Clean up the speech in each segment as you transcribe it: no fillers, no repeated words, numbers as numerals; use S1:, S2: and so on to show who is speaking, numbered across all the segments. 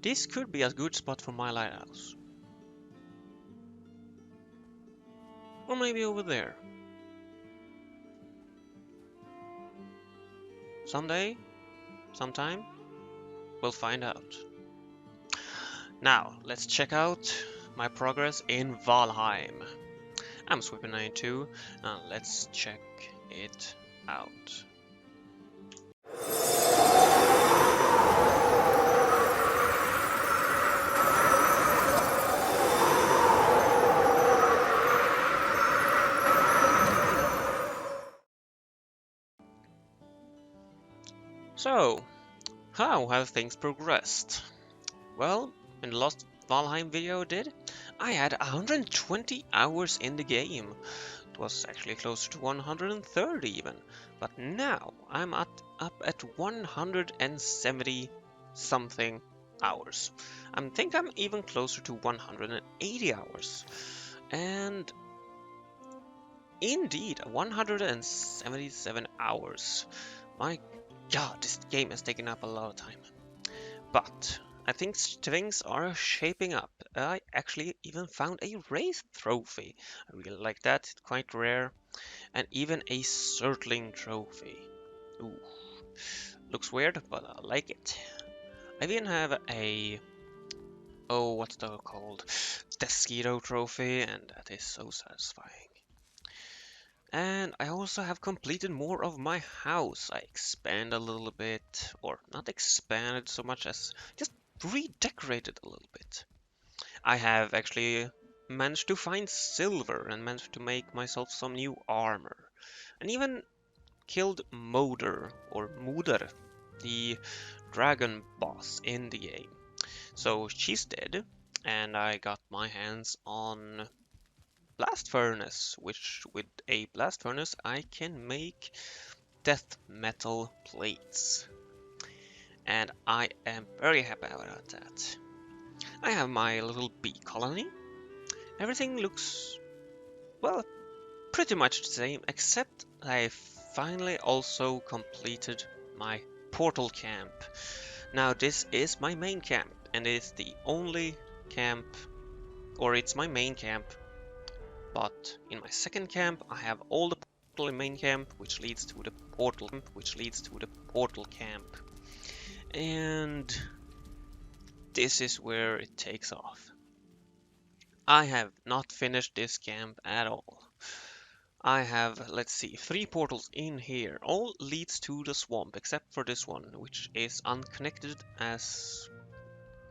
S1: This could be a good spot for my lighthouse. Or maybe over there. Someday, sometime, we'll find out. Now, let's check out my progress in Valheim. I'm Sweeper92, and let's check it out. So, how have things progressed? Well, in the last Valheim video I did, I had 120 hours in the game. It was actually closer to 130 even, but now I'm up at 170 something hours. I think I'm even closer to 180 hours. And indeed, 177 hours. My God, this game has taken up a lot of time. But I think things are shaping up. I actually even found a Wraith trophy. I really like that, it's quite rare. And even a Surtling trophy. Ooh, looks weird, but I like it. I even have a... oh, what's that called? Desquito trophy, and that is so satisfying. And I also have completed more of my house. I expand a little bit, or not expanded so much as just redecorated a little bit. I have actually managed to find silver and managed to make myself some new armor. And even killed Moder, or Muder, the dragon boss in the game. So she's dead, and I got my hands on blast furnace, which with a blast furnace I can make death metal plates. And I am very happy about that. I have my little bee colony. Everything looks, well, pretty much the same, except I finally also completed my portal camp. Now this is my main camp, and it's the only camp, or it's my main camp. But in my second camp, I have all the portal in main camp, which leads to the portal camp. And this is where it takes off. I have not finished this camp at all. I have, let's see, 3 portals in here. All leads to the swamp, except for this one, which is unconnected as...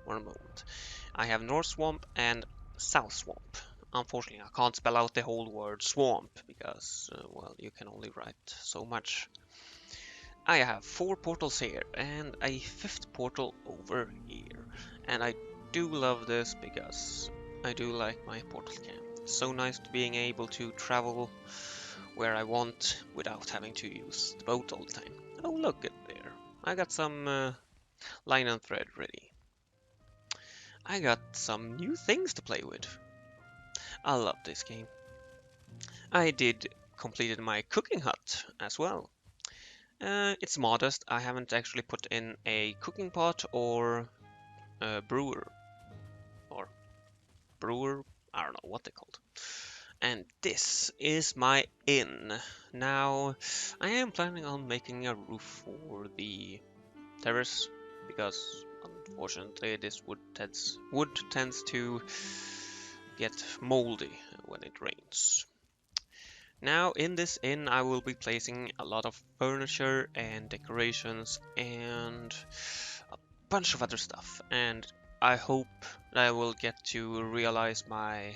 S1: one moment. I have North Swamp and South Swamp. Unfortunately, I can't spell out the whole word swamp because, well, you can only write so much. I have 4 portals here and a 5th portal over here. And I do love this because I do like my portal camp. It's so nice being able to travel where I want without having to use the boat all the time. Oh, look at there. I got some line and thread ready. I got some new things to play with. I love this game. I did completed my cooking hut as well. It's modest. I haven't actually put in a cooking pot or a brewer. I don't know what they're called. And this is my inn. Now, I am planning on making a roof for the terrace because unfortunately this wood tends to get moldy when it rains. Now in this inn I will be placing a lot of furniture and decorations and a bunch of other stuff, and I hope that I will get to realize my,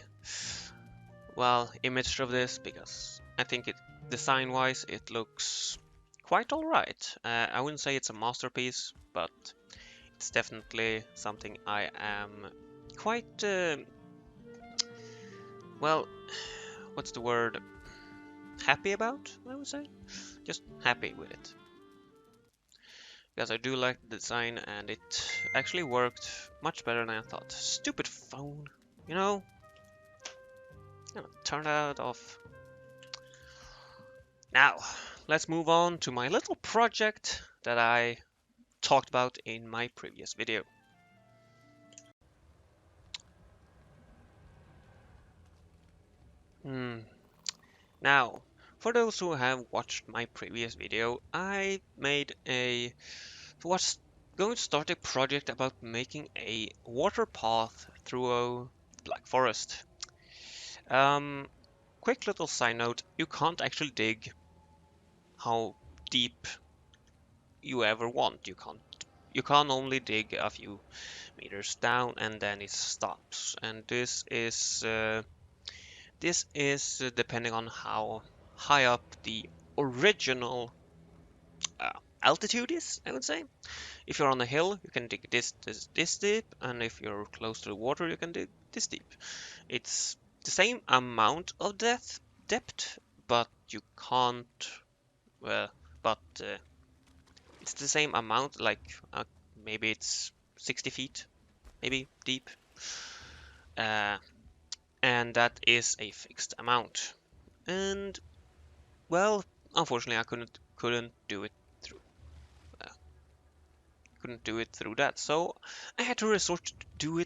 S1: well, image of this, because I think it, design wise, it looks quite alright. I wouldn't say it's a masterpiece, but it's definitely something I am quite, well, what's the word? Happy about, I would say. Just happy with it. Because I do like the design and it actually worked much better than I thought. Stupid phone, you know? Turn that off. Now, let's move on to my little project that I talked about in my previous video. Hmm. Now, for those who have watched my previous video, I made a was going to start a project about making a water path through a black forest. Um, Quick little side note, you can't actually dig how deep you ever want. You can only dig a few meters down and then it stops. And this is depending on how high up the original altitude is, I would say. If you're on a hill, you can dig this deep, and if you're close to the water, you can dig this deep. It's the same amount of depth, but you can't. Well, but it's the same amount. Like maybe it's 60 feet, maybe deep, uh, and that is a fixed amount. And well, unfortunately, I couldn't do it through uh, couldn't do it through that, so I had to resort to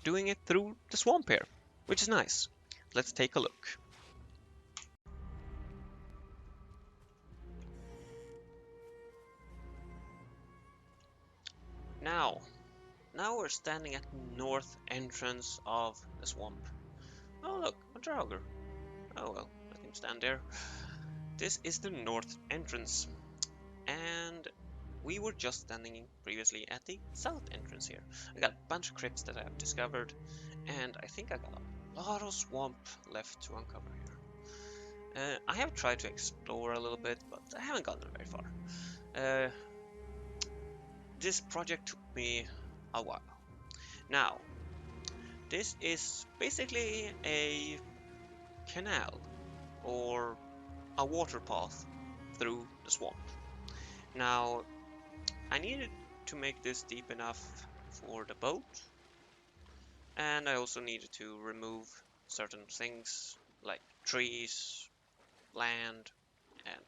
S1: doing it through the swamp here, which is nice. Let's take a look. Now, now we're standing at the north entrance of the swamp. Oh look, a draugr. Oh well, let him stand there. This is the north entrance, and we were just standing previously at the south entrance here. I got a bunch of crypts that I've discovered, and I think I got a lot of swamp left to uncover here. I have tried to explore a little bit, but I haven't gotten very far. Uh, this project took me a while. Now, this is basically a canal or a water path through the swamp. Now, I needed to make this deep enough for the boat, and I also needed to remove certain things like trees, land, and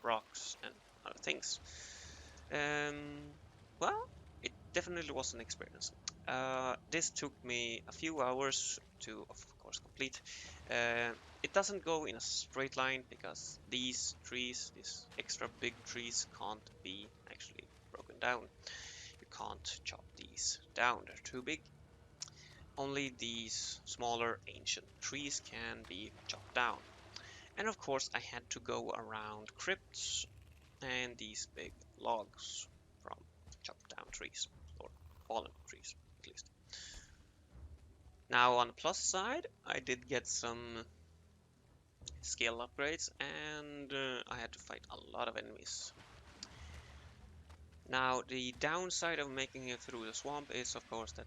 S1: rocks and other things. Um, well, it definitely was an experience. This took me a few hours to, of course, complete. Uh, it doesn't go in a straight line because these extra big trees, can't be actually broken down. You can't chop these down, they're too big. Only these smaller ancient trees can be chopped down. And of course, I had to go around crypts and these big logs from chopped down trees, or fallen trees at least. Now on the plus side, I did get some skill upgrades and I had to fight a lot of enemies. Now the downside of making it through the swamp is of course that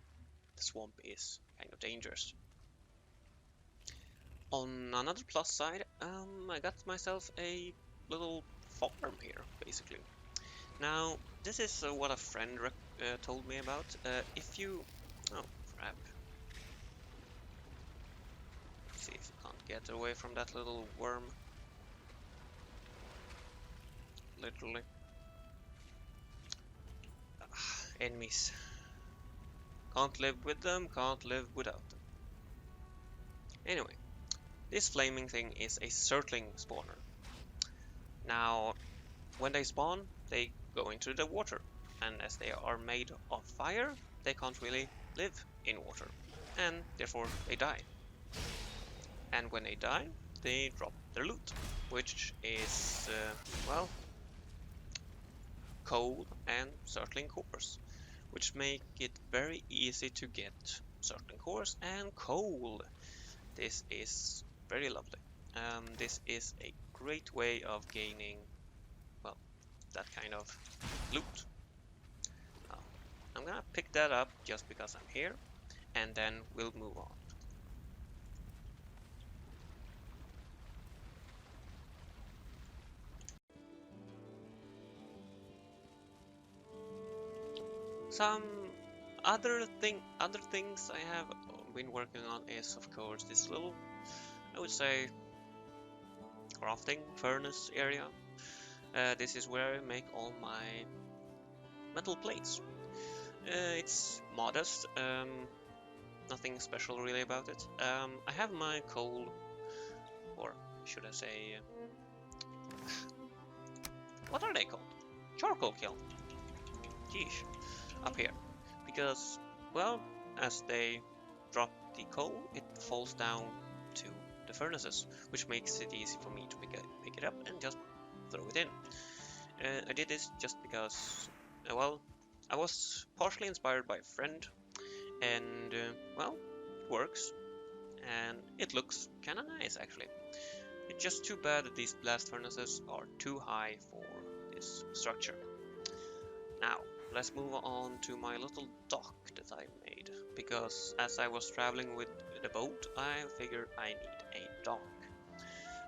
S1: the swamp is kind of dangerous. On another plus side, I got myself a little farm here, basically. Now, this is what a friend told me about. If you... Oh, crap. Let's see if you can't get away from that little worm. Literally. Enemies. Can't live with them, can't live without them. Anyway, this flaming thing is a surtling spawner. Now, when they spawn, they go into the water. And as they are made of fire, they can't really live in water. And therefore, they die. And when they die, they drop their loot, which is, well, coal and surtling cores, which make it very easy to get surtling cores and coal. This is very lovely. This is a great way of gaining, well, that kind of loot. I'm gonna pick that up just because I'm here, and then we'll move on. Some other things I have been working on is of course this little, I would say, crafting furnace area. This is where I make all my metal plates. It's modest. Nothing special really about it. I have my coal, or should I say, what are they called? Charcoal kiln. Geesh, up here. Because, well, as they drop the coal, it falls down to the furnaces, which makes it easy for me to pick it up and just throw it in. I did this just because, well, I was partially inspired by a friend, and, well, it works, and it looks kinda nice actually. It's just too bad that these blast furnaces are too high for this structure. Now, let's move on to my little dock that I made, because as I was traveling with the boat, I figured I need a dock.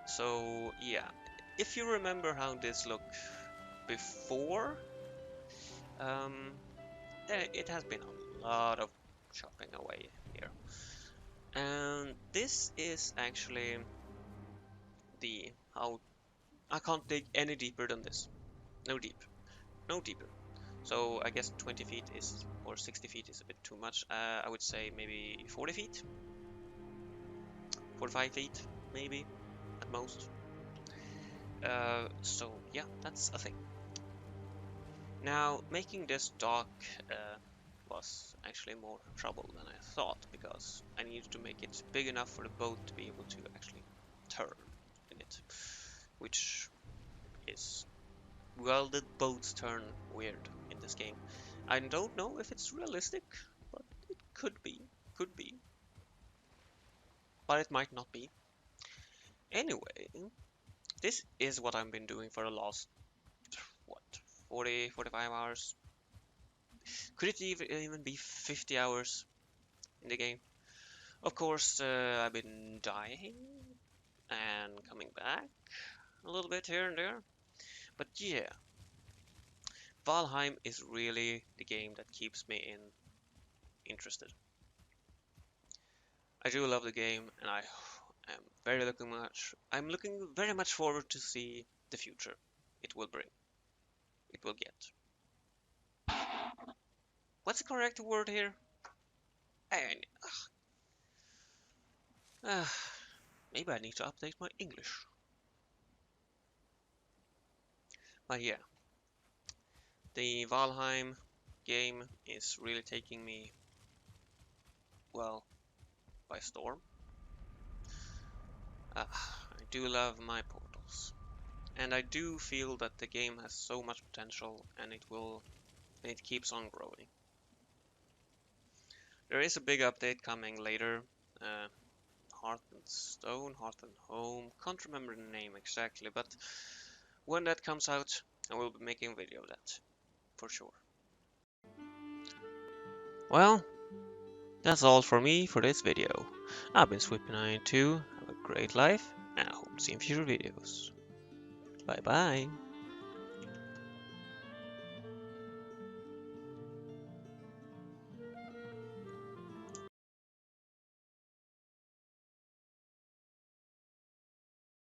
S1: So yeah, if you remember how this looked before, um, it has been a lot of chopping away here. And this is actually the how I can't dig any deeper than this. No deeper. No deeper. So I guess 20 feet is, or 60 feet is a bit too much. I would say maybe 40 feet, 45 feet, maybe at most. So yeah, that's a thing. Now, making this dock was actually more trouble than I thought, because I needed to make it big enough for the boat to be able to actually turn in it, which is, well, the boats turn weird in this game. I don't know if it's realistic, but it could be, but it might not be. Anyway, this is what I've been doing for the last, what, 40, 45 hours? Could it even be 50 hours in the game? Of course, I've been dying and coming back a little bit here and there. But yeah, Valheim is really the game that keeps me interested. I do love the game, and I'm looking very much forward to see the future it will bring. It will get. What's the correct word here? I, uh, maybe I need to update my English. But yeah, the Valheim game is really taking me, well, by storm. I do love my portals, and I do feel that the game has so much potential, and it keeps on growing. There is a big update coming later. Uh, Heart and Stone, Heart and Home. Can't remember the name exactly, but when that comes out, I will be making a video of that for sure. Well, that's all for me for this video. I've been Sweepy92. Have a great life, and I hope to see you in future videos. Bye bye.